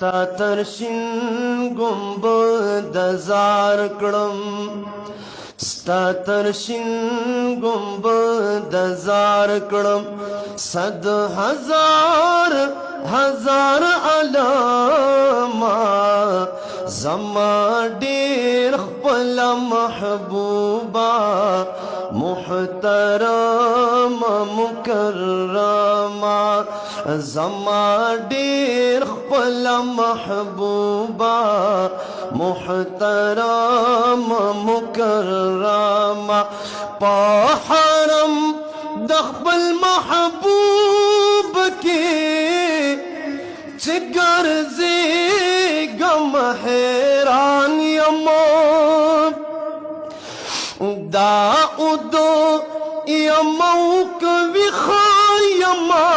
سترشین گنبد زار کړم سترشین گنبد زار کړم صد هزار هزار علامه زما ډیر خپل محبوبا محترم مکرما زما ډیر خپل محبوبا محترم مکرما په حرم د خپل محبوب کې چې ګرځېږم حیران یم دا اودو یمو کوي خایما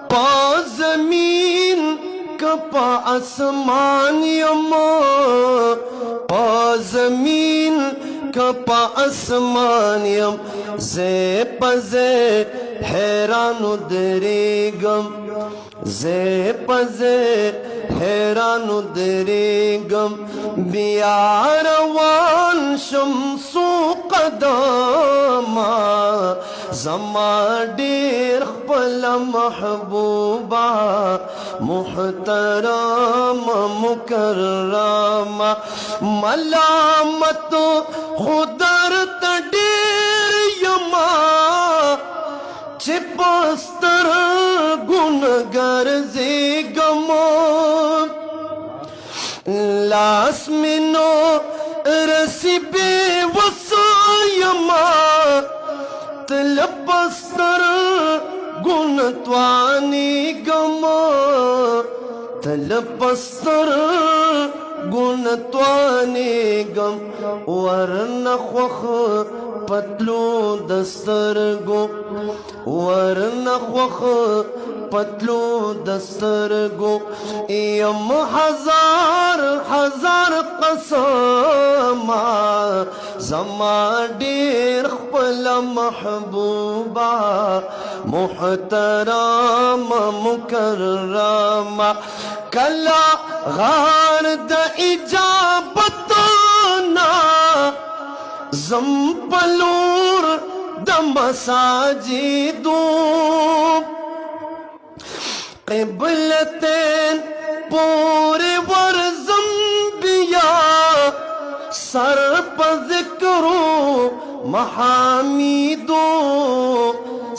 پا زمین که پا اسمان یمو پا زمین که پا اسمان یم زی پزی حیرانو دریگم زی پزی حیرانو دریگم بیا روان شمسو قداما زما ډیر خپل محبوبا محترم مکرما ملامت خودرت ډیر یما چې پستر ګنګر زیګم لاس منو رسی بے وسایما تل پستر گنتوانی گم تل پستر گنتوانی گم ورنخوخ پتلو دسترگو ورنخوخ پتلو دسترگو یم ہزار ہزار قسما زما ډیر خپل محبوبا محترم مکرما کلا غار د اجابتنا زمپلور د مساجدو قبلتین پورے ورزم بیا سر پا ذکرو محامیدو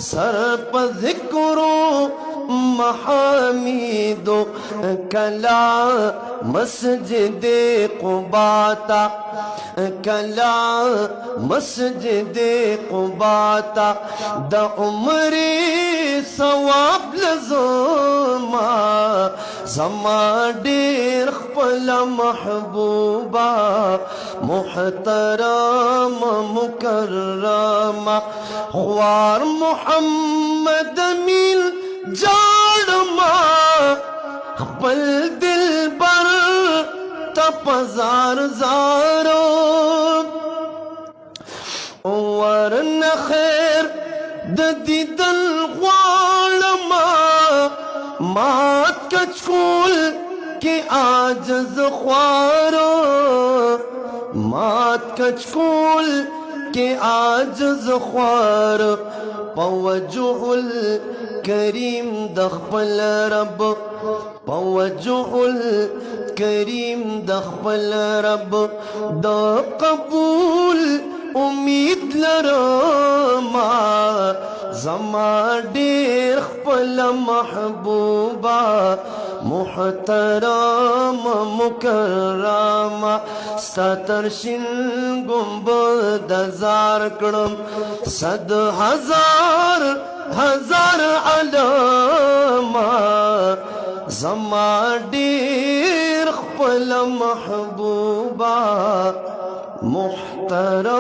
سر پا ذکرو محامیدو کلا مسجد قباتا کلا مسجد قباتا دا عمری ثواب لزما زما ډیر خپل محبوبا محترم مکرما خوار محمد امین جاړما خپل دلبر تپزار زارو ورن خیر د دیدن غواړما مات کچکول کې عاجز خوارو مات کچکول کې عاجز خوار پوجه الکریم د خپل رب پوجه الکریم د خپل رب د قبول امید لرما زما ډیر خپل محبوبا محترم مکرما سترشین گنبد زار کړم صد هزار هزار علامه زما ډیر خپل محبوبا محترم